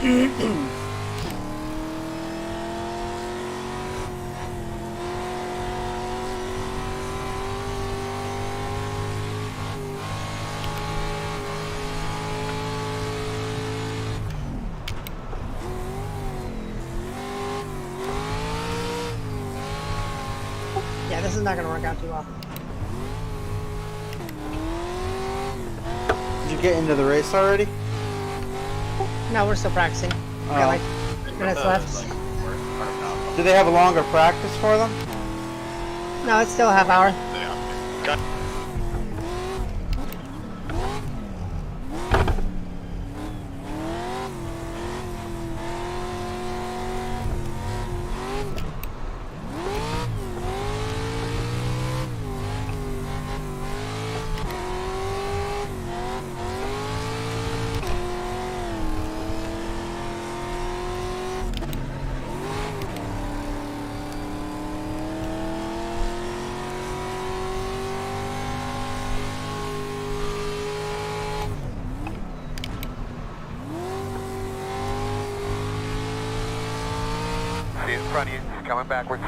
Yeah, this is not going to work out too well. Did you get into the race already? No, we're still practicing. We got like minutes left. Do they have a longer practice for them? No, it's still a half hour. See in front of you, coming backwards.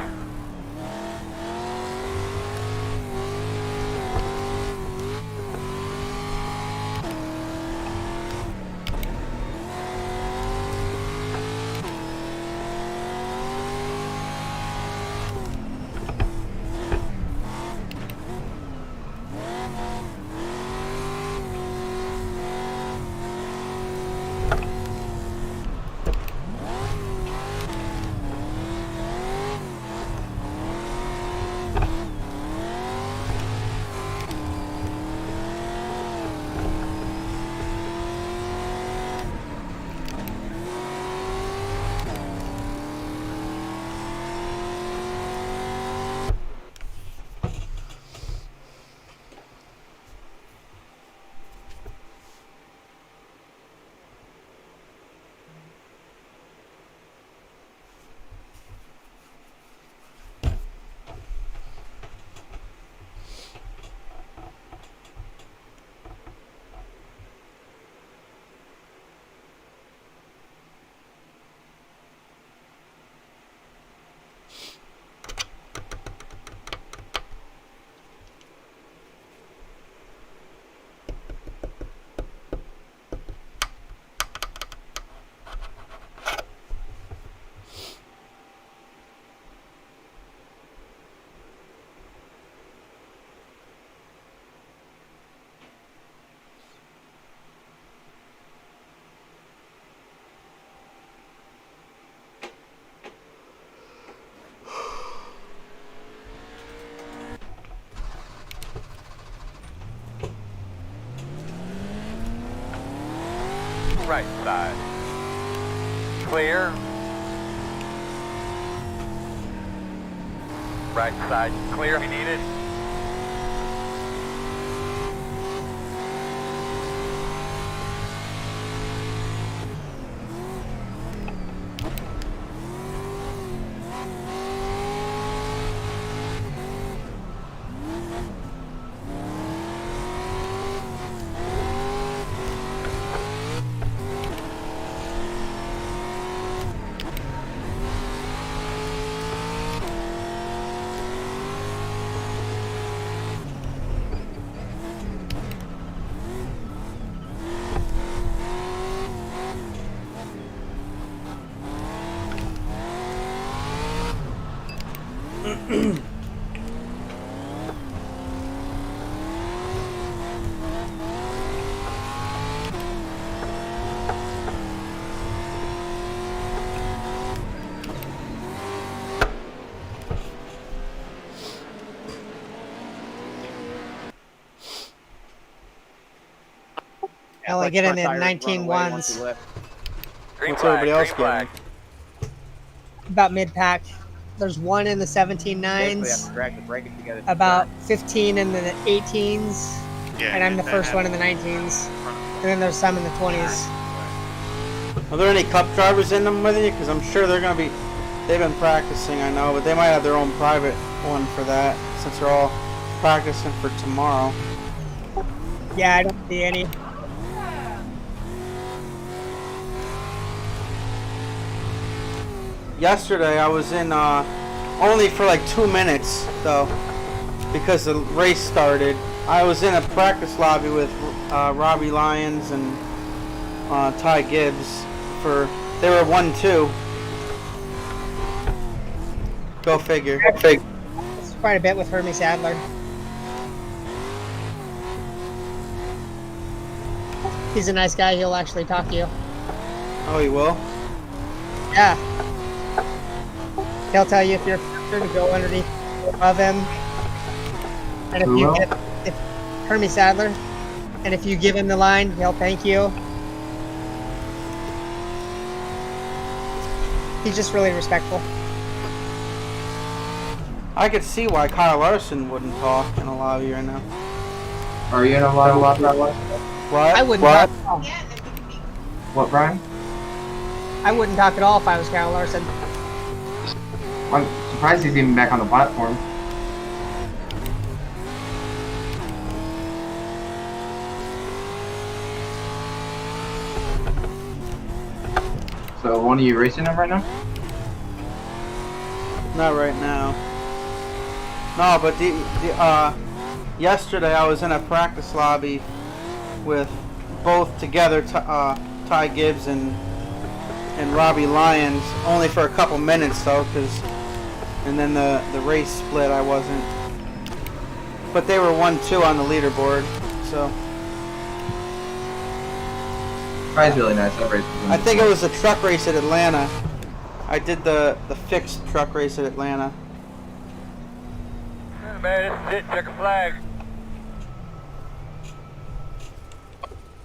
Right side. Clear. Right side clear if you need it. I only get in the 19.1s. What's everybody else getting? About mid-pack. There's one in the 17.9s. About 15 in the 18s. Yeah, And I'm the first one in the 19s. And then there's some in the 20s. Are there any cup drivers in them with you? Because I'm sure they're going to be... They've been practicing, I know, but they might have their own private one for that, since they're all practicing for tomorrow. Yeah, I don't see any. yesterday I was in only for like 2 minutes though, because the race started. I was in a practice lobby with Robbie Lyons and Ty Gibbs. They were 1-2. Go figure. It's quite a bit with Hermie Sadler. He's a nice guy. He'll actually talk to you. Oh, he will? Yeah. He'll tell you if you're to go underneath of him. And if Hermie Sadler, and if you give him the line, he'll thank you. He's just really respectful. I could see why Kyle Larson wouldn't talk in a lobby right now. Are you in a lobby? What? I wouldn't talk at all. What, Brian? I wouldn't talk at all if I was Kyle Larson. I'm surprised he's even back on the platform. So, one of you racing him right now? Not right now. No, but yesterday I was in a practice lobby with both together, Ty Gibbs and Robbie Lyons, only for a couple minutes though, and then the race split. I wasn't, but they were 1-2 on the leaderboard, so. Brian's really nice. I think it was a truck race at Atlanta. I did the fixed truck race at Atlanta. Man, this is it. Check a flag.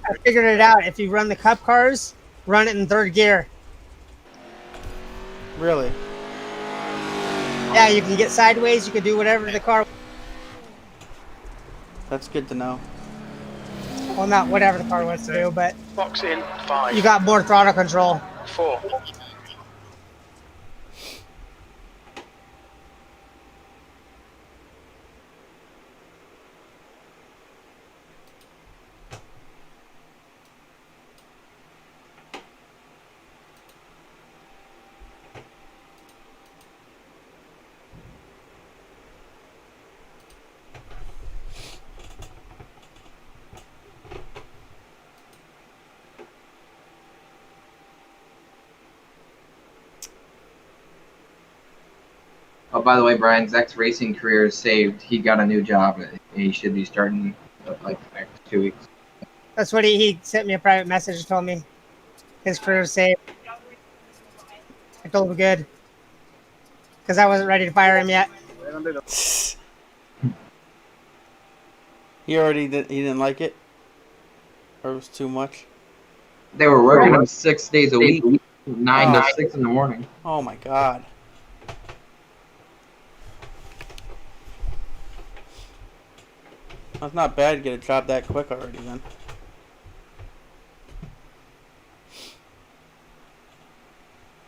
I figured it out. If you run the cup cars, run it in third gear. Really? Yeah, you can get sideways. You can do whatever the car. That's good to know. Well, not whatever the car wants to do, but Box in 5. you got more throttle control. 4. Oh, by the way, Brian, Zach's racing career is saved. He got a new job. He should be starting like the next 2 weeks. That's what he sent me a private message and told me his career is saved. I told him good because I wasn't ready to fire him yet. He didn't like it, or it was too much. They were working him 6 days a week, 9 to 6 in the morning. Oh my god. That's not bad to get a job that quick already then.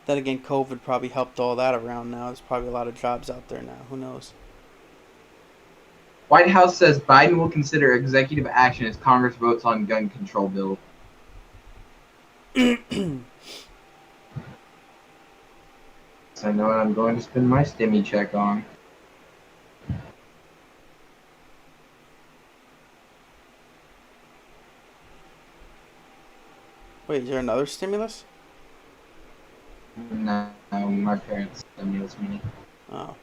Then again, COVID probably helped all that around now. There's probably a lot of jobs out there now. Who knows? White House says Biden will consider executive action as Congress votes on gun control bill. So I know what I'm going to spend my stimmy check on. Wait, is there another stimulus? No, my parents stimulus money. Oh.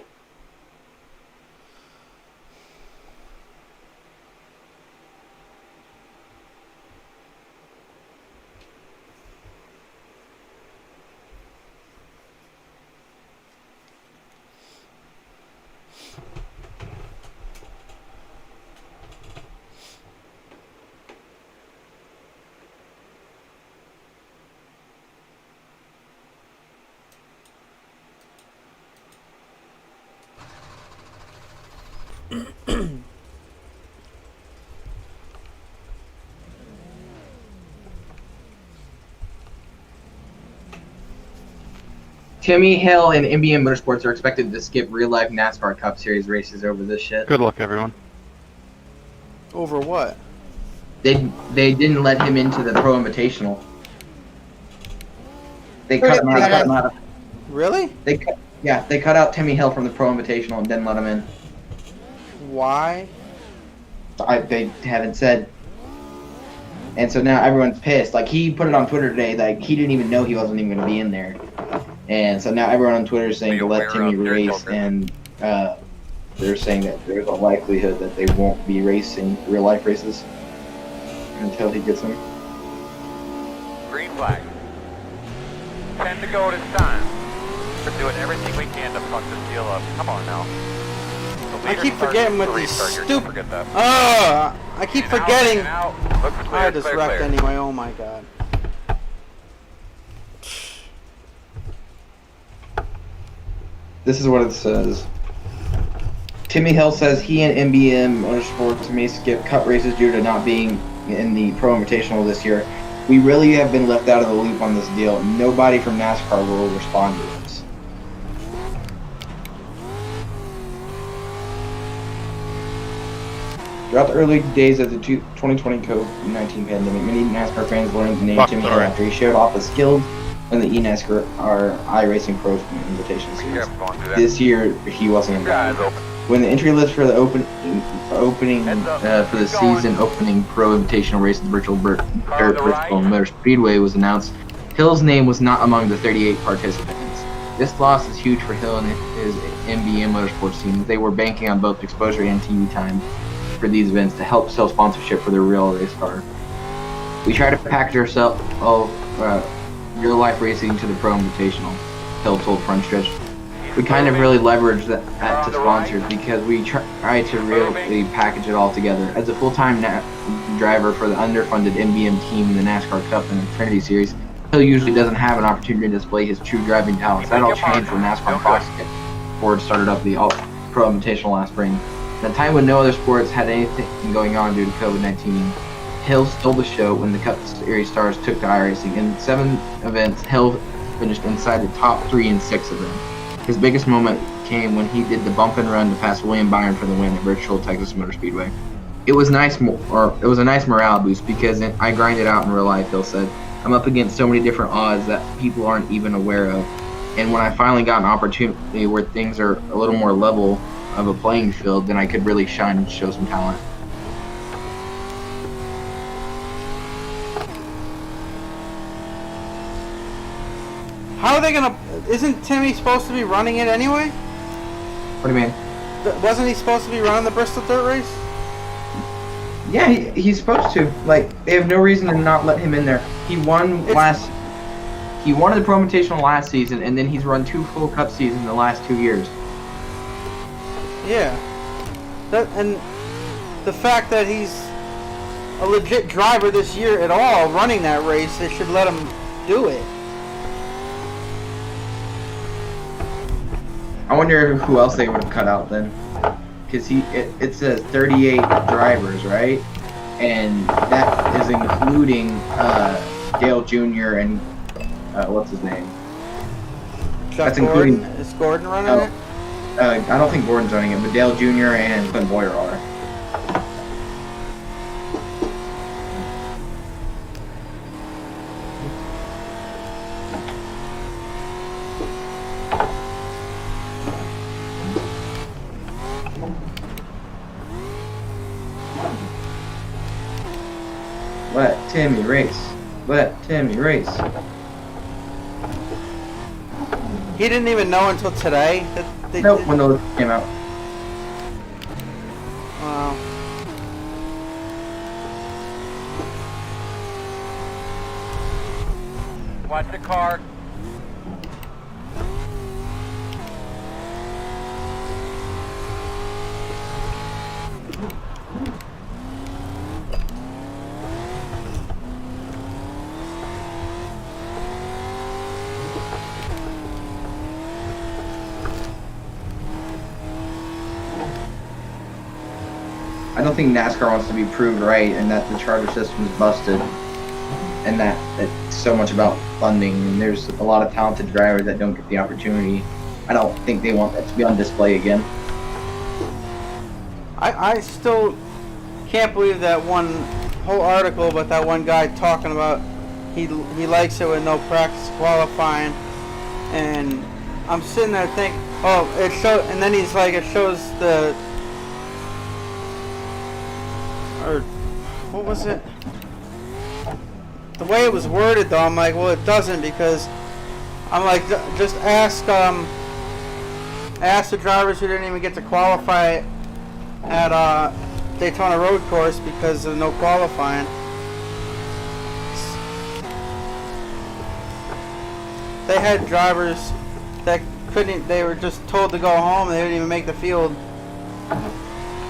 Timmy Hill and NBN Motorsports are expected to skip real-life NASCAR Cup Series races over this shit. Good luck, everyone. Over what? They didn't let him into the Pro Invitational. They cut him out. Really? They cut out Timmy Hill from the Pro Invitational and didn't let him in. Why? They haven't said. And so now everyone's pissed. Like, he put it on Twitter today, like, he didn't even know he wasn't even going to be in there. And so now everyone on Twitter is saying to let Timmy race, and they're saying that there's a likelihood that they won't be racing real life races until he gets them. Green flag. 10 to go at a time. We're doing everything we can to fuck this deal up. Come on now. I keep forgetting with these stupid. Forget that. I keep forgetting. Look for clear, I just clear, wrecked clear. anyway. Oh my god. This is what it says. Timmy Hill says he and MBM Motorsports may skip cup races due to not being in the Pro Invitational this year. We really have been left out of the loop on this deal. Nobody from NASCAR will respond to this. Throughout the early days of the 2020 COVID-19 pandemic, many NASCAR fans learned the name Timmy Hill after he showed off his skills in the eNASCAR iRacing Pro Invitation Be Series. careful going through that. This year, he wasn't Eyes involved. open. When the entry list for the opening for the season opening Pro Invitational race at the virtual Dirt Bristol Motor Speedway was announced, Hill's name was not among the 38 participants. This loss is huge for Hill and his MBM Motorsports team. They were banking on both exposure and TV time for these events to help sell sponsorship for their real race car. We try to package ourselves real life racing to the Pro Invitational, Hill told Front Stretch. We kind of really leveraged that to sponsors because we try to really package it all together. As a full-time driver for the underfunded MBM team in the NASCAR Cup and the Trinity Series, Hill usually doesn't have an opportunity to display his true driving talents. That all changed when NASCAR Ford started up the Pro Invitational last spring. At a time when no other sports had anything going on due to COVID-19, Hill stole the show when the Cup Series stars took to iRacing. In 7 events, Hill finished inside the top 3 in 6 of them. His biggest moment came when he did the bump and run to pass William Byron for the win at Virtual Texas Motor Speedway. It was a nice morale boost because I grinded out in real life, Hill said. I'm up against so many different odds that people aren't even aware of. And when I finally got an opportunity where things are a little more level of a playing field, then I could really shine and show some talent. How are they gonna? Isn't Timmy supposed to be running it anyway? What do you mean? Wasn't he supposed to be running the Bristol Dirt Race? Yeah, he's supposed to. Like, they have no reason to not let him in there. He won the Pro Invitational last season, and then he's run 2 full Cup seasons in the last 2 years. Yeah. And the fact that he's a legit driver this year at all, running that race, they should let him do it. I wonder who else they would have cut out then. Because it says 38 drivers, right? And that is including Dale Jr. and what's his name? That's including. Is Gordon running it? I don't think Gordon's running it, but Dale Jr. and Clint Boyer are. Let Timmy race. Let Timmy race. He didn't even know until today that they Nope, when those came out. Wow. Watch the car. I don't think NASCAR wants to be proved right and that the charter system is busted and that it's so much about funding and there's a lot of talented drivers that don't get the opportunity. I don't think they want that to be on display again. I still can't believe that one whole article about that one guy talking about he likes it with no practice qualifying, and I'm sitting there thinking, oh, it show, and then he's like, it shows the, or what was it? The way it was worded, though, I'm like, well, it doesn't, because I'm like, just ask the drivers who didn't even get to qualify at Daytona Road Course because of no qualifying. They had drivers that couldn't, they were just told to go home, they didn't even make the field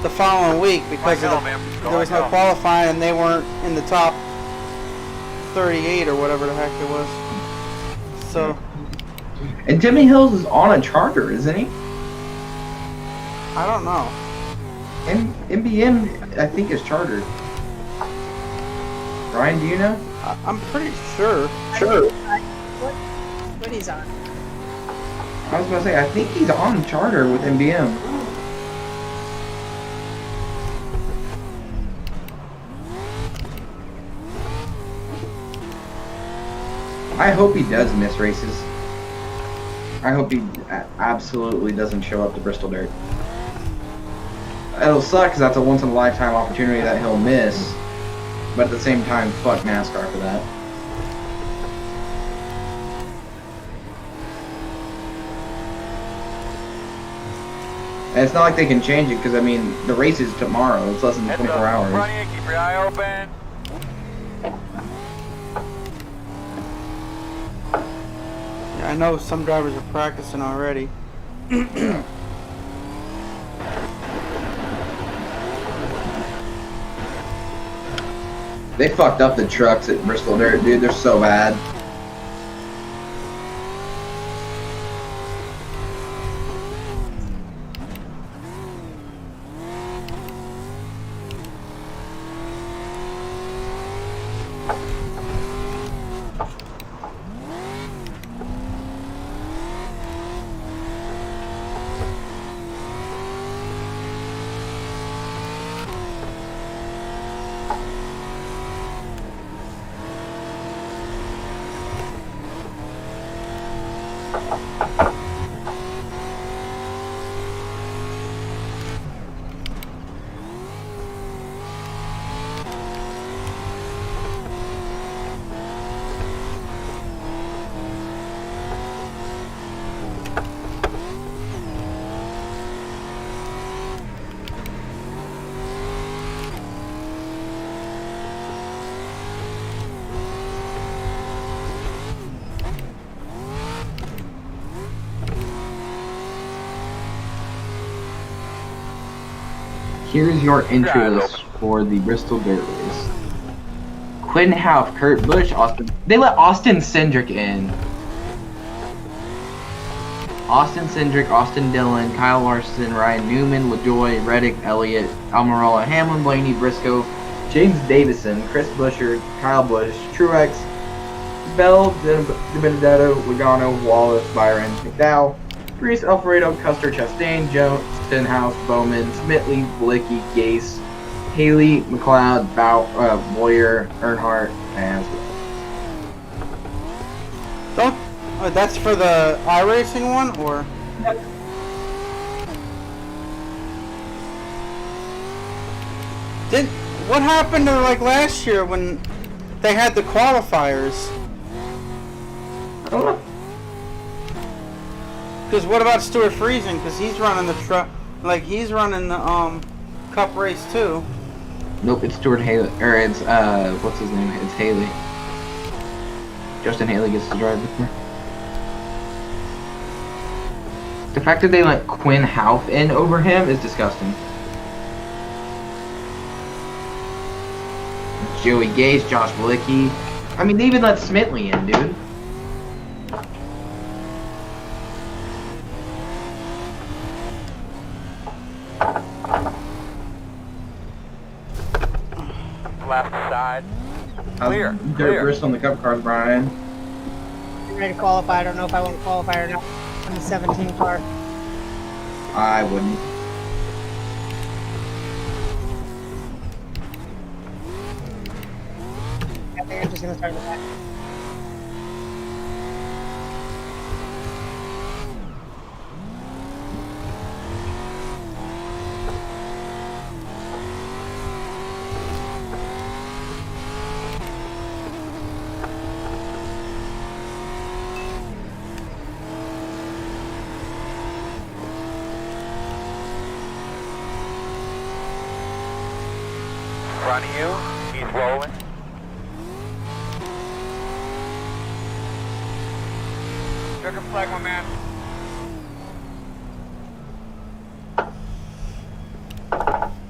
the following week because there was no qualifying and they weren't in the top 38 or whatever the heck it was. So. And Timmy Hills is on a charter, isn't he? I don't know. MBM, I think, is chartered. Ryan, do you know? I'm pretty sure. What he's on? I was about to say, I think he's on charter with MBM. I hope he does miss races. I hope he absolutely doesn't show up to Bristol Dirt. It'll suck because that's a once-in-a-lifetime opportunity that he'll miss. But at the same time, fuck NASCAR for that. And it's not like they can change it because, I mean, the race is tomorrow. It's less than 24 hours. Keep your eye open. Yeah, I know some drivers are practicing already. They fucked up the trucks at Bristol Dirt, dude. They're so bad. Here's your intros for the Bristol Dirt Race. Quinn Houff, Kurt Busch, Austin. They let Austin Cindric in. Austin Cindric, Austin Dillon, Kyle Larson, Ryan Newman, LaJoy, Reddick, Elliott, Almirola, Hamlin, Blaney, Briscoe, James Davison, Chris Buescher, Kyle Busch, Truex, Bell, DiBenedetto, Logano, Wallace, Byron, McDowell, Reese, Alfredo, Custer, Chastain, Jones, Stenhouse, Bowman, Smitley, Blicky, Gase, Haley, McLeod, Boyer, Earnhardt, and Don't. Oh, that's for the iRacing one, or? What happened to like last year when they had the qualifiers? I don't know. Because what about Stuart Friesen? Because he's running the truck, like he's running the Cup race too. Nope, it's Stuart Haley, or it's what's his name? It's Haley. Justin Haley gets to drive this year. The fact that they let Quinn Houff in over him is disgusting. Joey Gase, Josh Blicky. I mean, they even let Smitley in, dude. Left side. Clear. Dirt Clear. Bristol on the Cup cars, Brian. I'm ready to qualify. I don't know if I want to qualify or not. I'm the 17 car. I wouldn't. I think I'm just going to start the back. front of you. He's rolling. Checker flag, my man.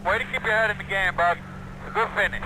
Way to keep your head in the game, bud. It's a good finish.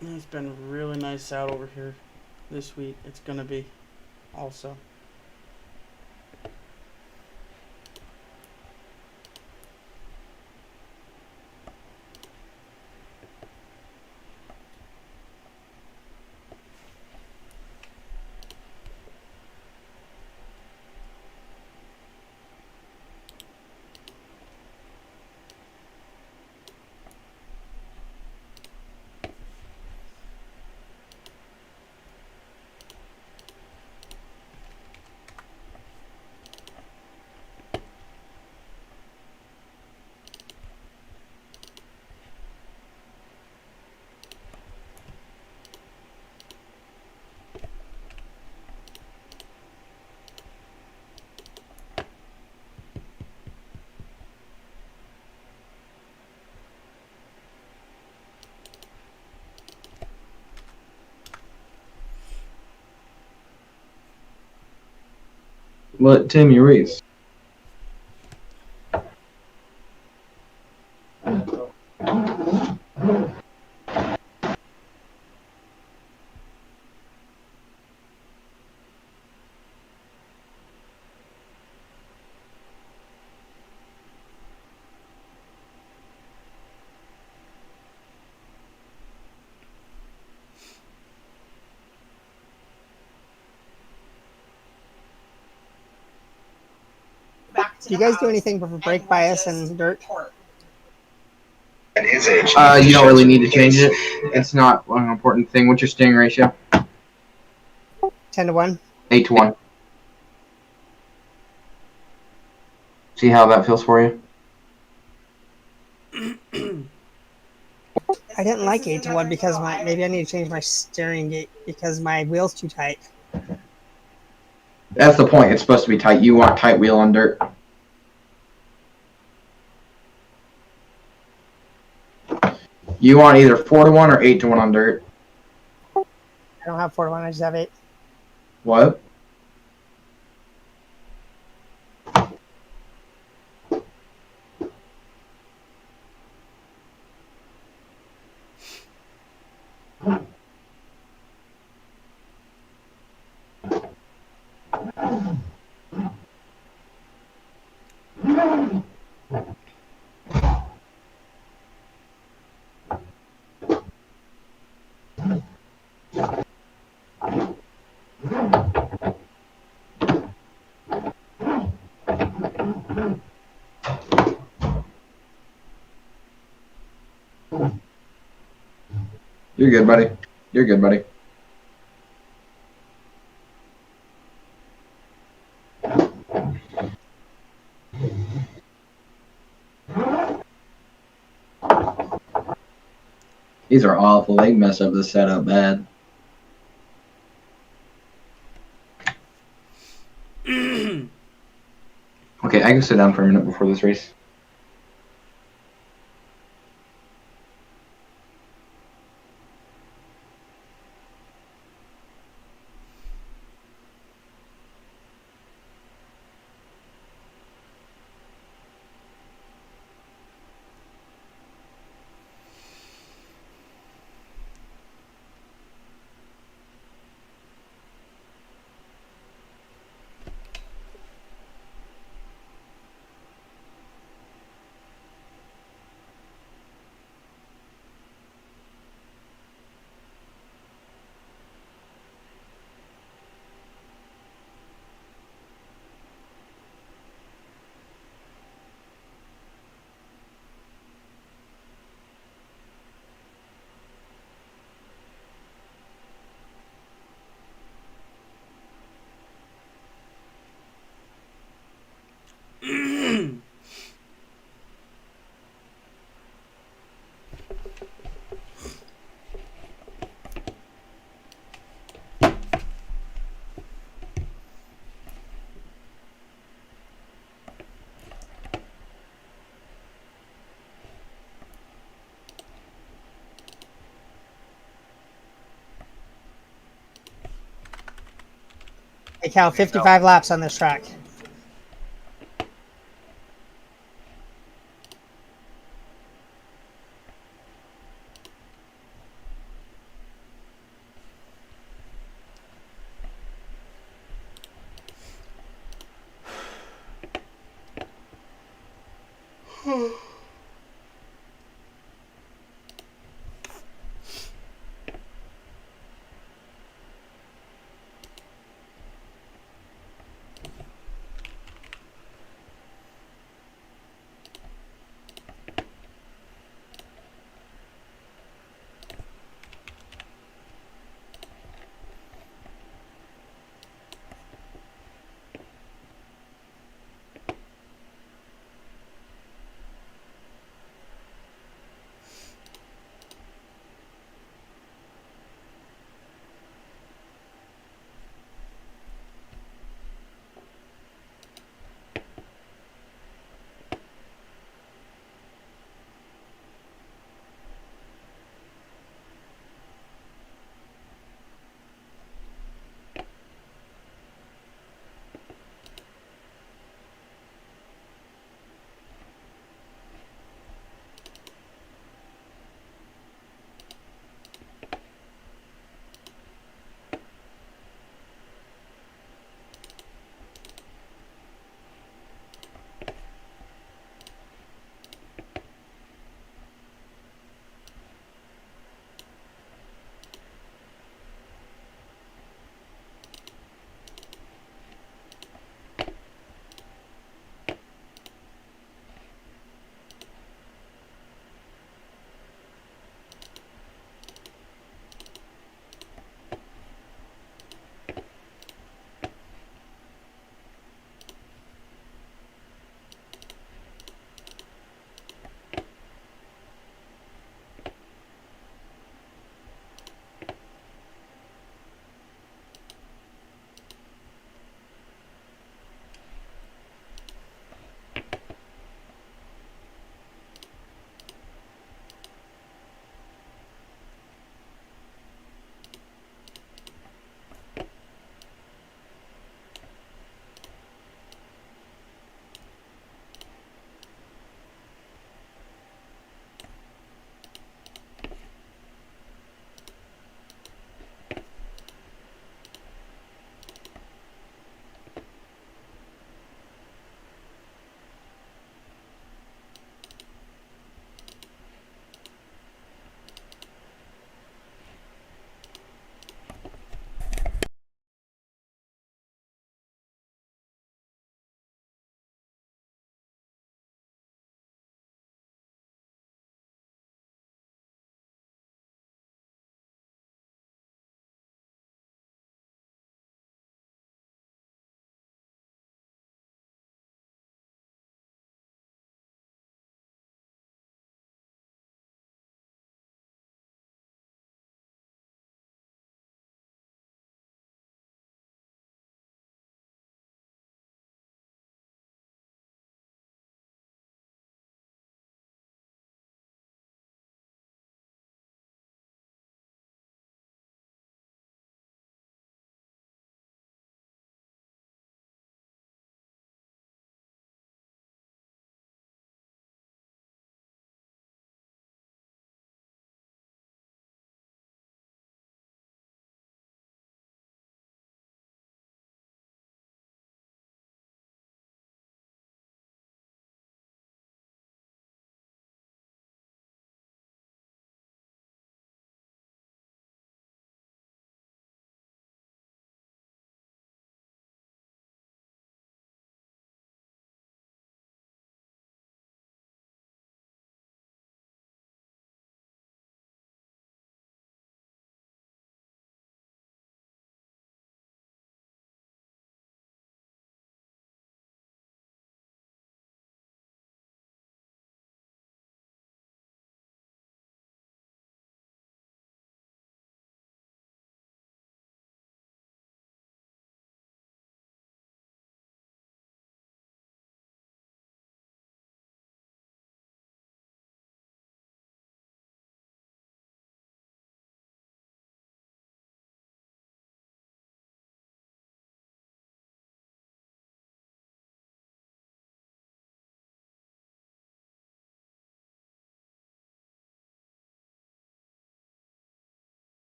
It's been really nice out over here this week. It's gonna be also. Let Timmy race. Do you guys do anything for brake bias and dirt? You don't really need to change it. It's not an important thing. What's your steering ratio? 10-1. 8-1. See how that feels for you? I didn't like 8-1 because maybe I need to change my steering gate because my wheel's too tight. That's the point. It's supposed to be tight. You want tight wheel on dirt. You want either 4-1 or 8-1 on dirt. I don't have 4-1. I just have 8. What? You're good, buddy. You're good, buddy. These are awful. They mess up the setup bad. Okay, I can sit down for a minute before this race. They count 55 laps on this track.